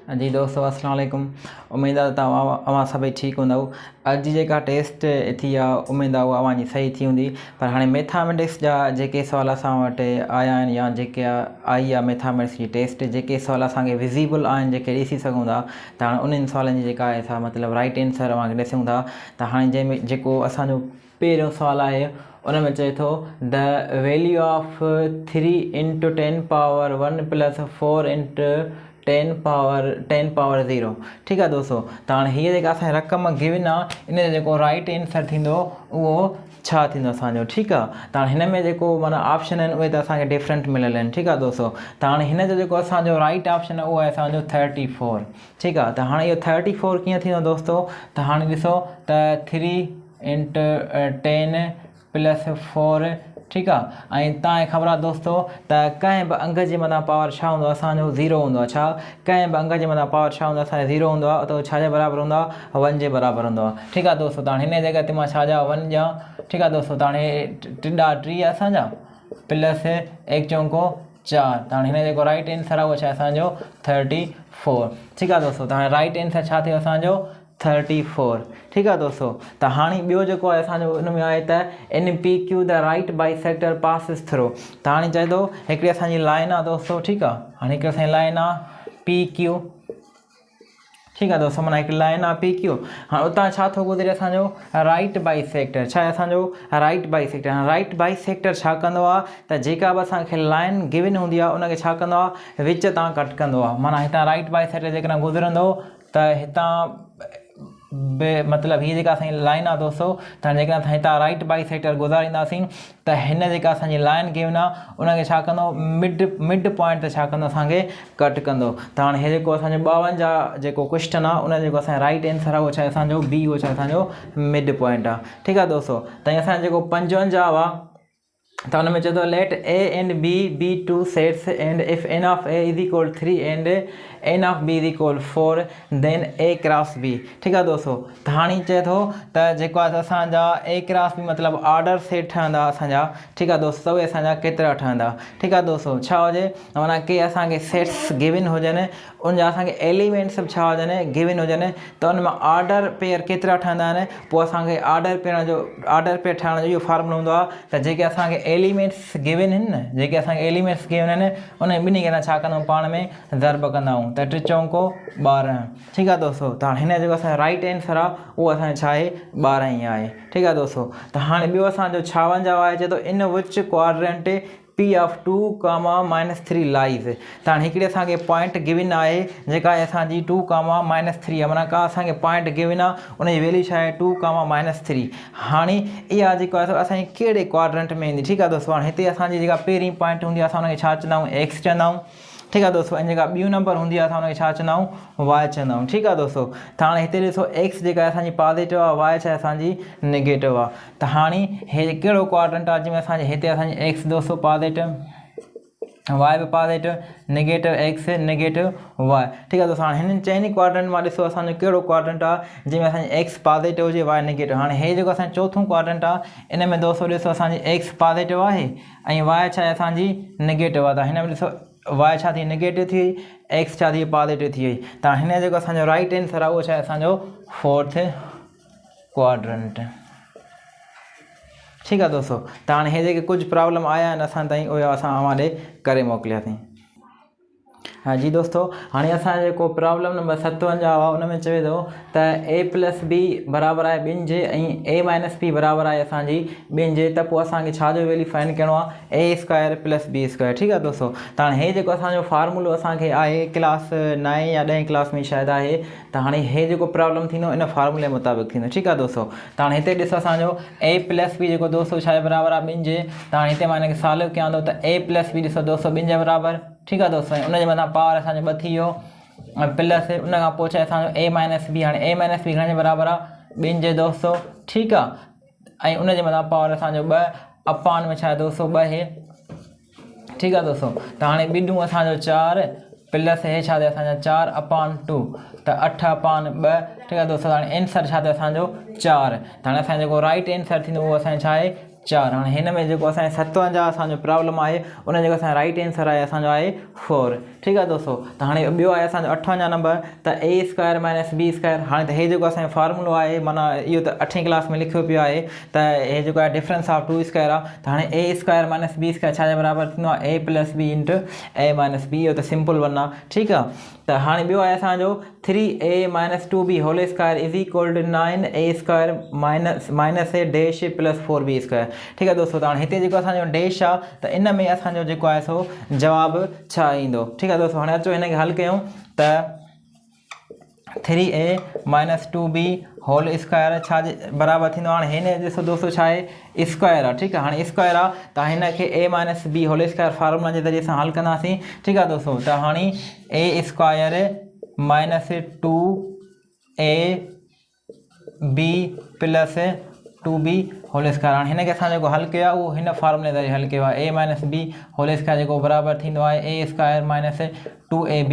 जी दोस्तों अस्सलाम वालेकुम। उम्मीद आहे तव्हां सभई ठीकु हूंदव। अॼु जेका टेस्ट थी आहे उम्मीद आहे उहा अव्हांजी सही थी हूंदी। पर हाणे मैथमेटिक्स जा जेके सुवाल असां वटि आया आहिनि या जेके आई आहे मैथमेटिक्स जी टेस्ट, जेके सुवाल असांखे विज़िबल आहिनि, जेके ॾिसी सघूं था, त हाणे उन्हनि सुवालनि जी जेका आहे असां मतिलबु राइट आंसर अव्हांखे ॾिसूं था। त हाणे जंहिंमें जेको असांजो पहिरियों सुवालु आहे उन में चए थो द वैल्यू ऑफ 3 × 10⁻1 + 4 × 10⁻0। ठीकु आहे दोस्तों। त हाणे हीअ जेका असांजी रक़म गिवन आहे इन जो जेको राइट आंसर थींदो उहो छा थींदो असांजो। ठीकु आहे। त हाणे हिन में जेको माना ऑप्शन आहिनि उहे त असांखे डिफरेंट मिलियल आहिनि। ठीकु आहे दोस्तों। त हाणे हिन जो जेको असांजो राइट ऑप्शन आहे उहो आहे असांजो 34। ठीकु आहे। त हाणे इहो 34 कीअं थींदो दोस्तों। त हाणे ॾिसो त 3 × 10 + 4। ठीकु आहे। ऐं तव्हांखे ख़बर आहे दोस्तों त कंहिं बि अंग जे मथां पावर छा हूंदो आहे असांजो 0 हूंदो आहे। छा कंहिं बि अंग जे मथां पावर छा हूंदो आहे असांजो 0 हूंदो आहे, त उहो छाजे बराबरि हूंदो आहे, 1 जे बराबरि हूंदो आहे। ठीकु आहे दोस्तों। त हाणे हिन जॻह ते मां छा ॾियां 1 ॾियां। ठीकु आहे दोस्तों। त हाणे टिॾा 3 असांजा प्लस 1 चौको 4। त हाणे हिन जो जेको राइट आंसर आहे उहो छा आहे असांजो 34। ठीकु आहे दोस्तों। त हाणे राइट आंसर छा थियो असांजो 34। ठीकु आहे दोस्तों। त हाणे ॿियो जेको आहे असांजो उन में आहे त NPQ the right bisector passes through. त हाणे चए थो हिकिड़ी असांजी लाइन आहे दोस्तों। ठीकु आहे। हाणे हिकिड़ी असांजी लाइन आहे PQ। ठीकु आहे दोस्तों। माना हिकिड़ी लाइन आहे PQ। हाणे उतां छा थो गुज़रे असांजो राइट बाइसेक्टर। छा आहे असांजो राइट बाइसेक्टर। हाणे राइट बाइसेक्टर छा कंदो आहे त जेका बि असांखे लाइन गिवन हूंदी आहे उनखे छा कंदो आहे विच तां कट कंदो आहे। माना हितां राइट बाइसेक्टर जेकॾहिं गुज़रंदो त हितां मतिलबु हीअ जेका असांजी लाइन आहे दोस्तों, त हाणे जेकॾहिं असां हितां राइट बाइसेक्टर गुज़ारींदासीं त हिन जेका असांजी लाइन गिवन आहे उनखे छा कंदो मिड पॉइंट ते छा कंदो असांखे कट कंदो। त हाणे हे जेको असांजो 52 जेको क्वेश्चन आहे उन जेको असांजो राइट आंसर आहे उहो छा आहे असांजो B, उहो छा आहे असांजो मिड पॉइंट आहे। ठीकु आहे दोस्तों। त असांजो जेको 55 आहे त हुन में चए थो late A and B be two sets and if n of A = 3 and n of B = 4 then A × B। ठीकु आहे दोस्तों। त हाणे चए थो त जेको आहे असांजा A × B मतिलबु ऑर्डर सेट ठहंदा असांजा। ठीकु आहे दोस्तों। उहे असांजा केतिरा ठहंदा। ठीकु आहे दोस्तों। छा हुजे माना के असांखे सेट्स गिवन हुजनि, उनजा असांखे एलिमेंट्स सभु छा हुजनि गिवन हुजनि, त उन में ऑर्डर पेयर केतिरा ठहंदा आहिनि। पोइ असांखे ऑर्डर पेयर ठाहिण जो इहो फॉर्मूलो हूंदो आहे त जेके असांखे एलिमेंट्स गिवन आहिनि न, जेके असांखे एलिमेंट्स गिवन आहिनि उन ॿिन्ही खे असां छा कंदा आहियूं पाण में ज़र्ब कंदा आहियूं। त 3 चौको 12। ठीकु आहे दोस्तों। त हाणे हिन जो जेको असांजो राइट आंसर आहे उहो असांजो छा आहे 12 ई आहे। ठीकु आहे दोस्तों। त हाणे ॿियो असांजो 56 आहे। चए थो इन विच क्वाड्रेंट P of 2, -3 लाइज़। त हाणे हिकिड़ी असांखे पॉइंट गिवन आहे जेका आहे असांजी 2, -3 आहे। माना का असांखे पॉइंट गिवन आहे उनजी वैल्यू छा आहे 2, -3। हाणे इहा जेको आहे असांजी कहिड़े क्वाड्रेंट में ईंदी। ठीकु आहे दोस्तों। हाणे हिते असांजी जेका पहिरीं पॉइंट हूंदी आहे असां हुनखे छा चवंदा आहियूं X चवंदा आहियूं। ठीकु आहे दोस्तों। ऐं जेका ॿियूं नंबर हूंदी आहे असां हुनखे छा चवंदा आहियूं Y चवंदा आहियूं। ठीकु आहे दोस्तों। त हाणे हिते ॾिसो X जेका आहे असांजी पॉज़िटिव आहे, Y छा आहे असांजी नेगेटिव आहे। त हाणे हे कहिड़ो क्वाड्रेंट आहे जंहिंमें असांजे हिते असांजी X दोस्तों पॉज़िटिव, Y बि positive, negative X negative Y। ठीकु आहे दोस्तों। हाणे हिननि चइनि क्वाड्रेंट मां ॾिसो असांजो कहिड़ो क्वाड्रेंट आहे जंहिंमें असांजी X पॉज़िटिव हुजे Y नेगेटिव। हाणे हे जेको असांजो चोथों क्वाड्रेंट आहे इन में दोस्तों ॾिसो असांजी X पॉज़िटिव आहे ऐं Y छा आहे असांजी नेगेटिव आहे। त हिन में ॾिसो Y छा थी नेगेटिव थी वई, X छा थी पॉज़िटिव थी वई। त हिन जेको असांजो राइट आंसर आहे उहो छा आहे असांजो 4th क्वाड्रेंट। ठीकु आहे दोस्तों। त हाणे हे जेके कुझु प्रॉब्लम आया आहिनि असां ताईं उहे असां अव्हां ॾे करे मोकिलियासीं। हाँ जी दोस्तों। हाणे असांजो जेको प्रॉब्लम नंबर 57 आहे उन में चवे थो त A + B बराबरि आहे 2 जे ऐं A - B बराबरि आहे असांजी 2 जे। त पोइ असांखे छाजो वैल्यू फाइंड करिणो आहे A² + B²। ठीकु आहे दोस्तों। त हाणे हे जेको असांजो फार्मूलो असांखे आहे क्लास 9 या 10 क्लास में शायदि आहे। त हाणे हे जेको प्रॉब्लम थींदो इन फार्मूले मुताबिक़ थींदो। ठीकु आहे दोस्तों। त हाणे हिते ॾिसो असांजो A + B जेको दोस्तों छा आहे बराबरि आहे 2 जे। त हाणे हिते मां हिनखे सॉल्व कयां थो त A + B ॾिसो दोस्तों 2 जे बराबरि। ठीकु आहे दोस्तों। ऐं उनजे मथां पावर असांजो 2 थी वियो प्लस उन खां पोइ छा आहे असांजो A - B। हाणे A - B घणे जे बराबरि आहे 2 जे दोस्तों। ठीकु आहे। ऐं उनजे मथां पावर असांजो 2 अपान में छा आहे दोस्तों 2 हे। ठीकु आहे दोस्तों। त हाणे ॿिॾूं असांजो 4 प्लस हे छा थियो असांजा 4/2 त 8/2। ठीकु आहे दोस्तों। हाणे आंसर छा थियो असांजो 4। त हाणे असांजो जेको राइट आंसर थींदो उहो असांजो छा आहे 4 हाणे हिन में जेको असांजे 57 असांजो प्रॉब्लम आहे उन जेको असांजो राइट आंसर आहे असांजो आहे 4 ठीकु आहे दोस्तों। त हाणे ॿियो आहे असांजो 58 नंबर त a square minus b square. हाणे त हे जेको असांजो फार्मूलो आहे माना इहो त 8वीं क्लास में लिखियो पियो आहे त हे जेको आहे डिफरेंस ऑफ 2 स्क्वायर आहे त हाणे a square minus b square छा जे बराबरि थींदो आहे a plus b into a minus b। इहो त सिंपल वन आहे ठीकु आहे। त हाणे ॿियो आहे असांजो 3a minus 2b whole square is equal to 9a square minus a dash plus 4b square ठीकु आहे दोस्तों। त हाणे हिते जेको असांजो डैश आहे त इन में असांजो जेको आहे सो जवाबु छा ईंदो ठीकु आहे दोस्तों। हाणे अचो हिनखे हल कयूं त 3a minus 2b whole square छा जे बराबरि थींदो। हाणे हिन ॾिसो दोस्तों छा आहे स्क्वायर आहे ठीकु आहे। हाणे स्क्वायर आहे त हिनखे a minus b whole square formula जे ज़रिए सां हल कंदासीं ठीकु आहे दोस्तों। त हाणे a square minus 2ab plus 2b whole square. हाणे हिनखे असां जेको हल कयो आहे उहो हिन फार्मूले ज़रिए हल कयो आहे a minus b whole square जेको बराबरि थींदो आहे a square minus 2ab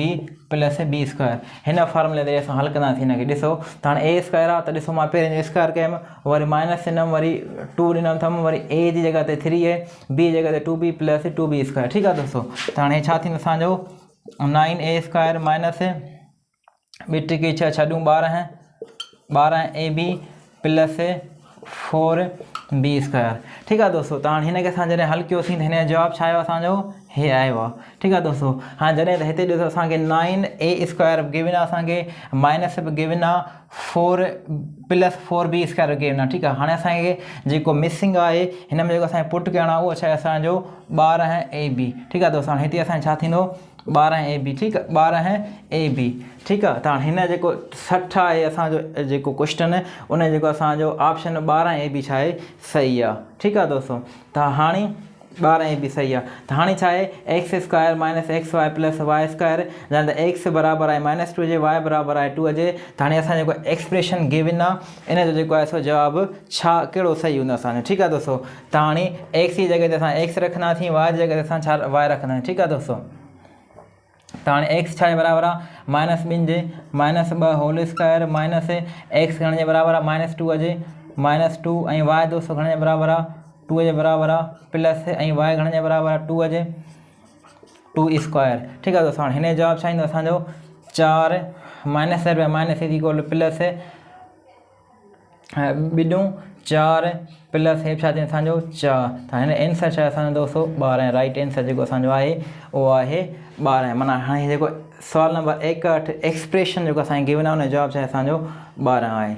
plus b square. हिन फार्मूले ज़रिए असां हल कंदासीं हिनखे ॾिसो। त हाणे a स्क्वायर आहे त ॾिसो मां पहिरियों स्क्वायर कयुमि वरी माइनस ॾिनमि वरी 2 ॾिनमि अथमि वरी a जी जॻह ते 3 आहे b जी जॻह ते 2b प्लस 2b स्क्वायर ठीकु आहे दोस्तों। त हाणे छा थींदो असांजो 9a स्क्वायर माइनस ॿ टिकी 6 छॾूं 12ab प्लस 4b स्क्वायर ठीकु आहे दोस्तों। त हाणे हिनखे असां जॾहिं हल कयोसीं त हिन जो जवाबु छा आयो असांजो हे आयो आहे ठीकु आहे दोस्तों। हाणे जॾहिं त हिते ॾिसो असांखे 9a स्क्वायर गिवन आहे असांखे माइनस बि गिवन आहे 4 प्लस 4b स्क्वायर गिवन आहे ठीकु आहे। हाणे असांखे जेको मिसिंग आहे हिन में जेको असांखे पुट करणो आहे उहो छा आहे असांजो 12ab ठीकु आहे दोस्तों। हाणे हिते असांखे छा थींदो 12ab ठीकु आहे 12ab ठीकु आहे। त हाणे हिन जेको 60 आहे असांजो जेको क्वेश्चन उन जेको असांजो ऑप्शन 12ab छा आहे सही आहे ठीकु आहे दोस्तों। त हाणे 12ab सही आहे। त हाणे छा आहे x square minus x y plus y square जॾहिं त एक्स बराबरि आहे माइनस 2 जे वाई बराबरि आहे 2 जे। त हाणे असां जेको एक्सप्रेशन गिवन आहे इन जो जेको आहे सो जवाबु छा कहिड़ो सही हूंदो असांजो ठीकु आहे दोस्तों। त हाणे एक्स जी जॻह ते असां एक्स रखंदासीं वाई जी जॻह ते असां छा वाई रखंदासीं ठीकु आहे दोस्तों। त हाणे एक्स छा जे बराबरि आहे माइनस 2 जे minus 2 whole square minus x घणे जे बराबरि आहे माइनस 2 जे माइनस 2 ऐं वाई दोस्तों घणे जे बराबरि आहे 2 जे बराबरि आहे प्लस ऐं वाई घणे जे बराबरि आहे 2 जे 2 स्क्वायर ठीकु आहे दोस्तों। हाणे हिन जो जवाबु छा ईंदो असांजो 4 माइनस रुपया माइनस इज इक्वल प्लस ॿिॾियूं 4 प्लस हे छा थींदो असांजो 4। त हिन आंसर छा आहे असांजो दोस्तों 12 राइट आंसर जेको असांजो आहे उहो आहे 12 माना हाणे जेको सवाल नंबर 61 एक्सप्रेशन जेको असांखे गिवन आहे उन जो जवाबु छा आहे असांजो 12 आहे।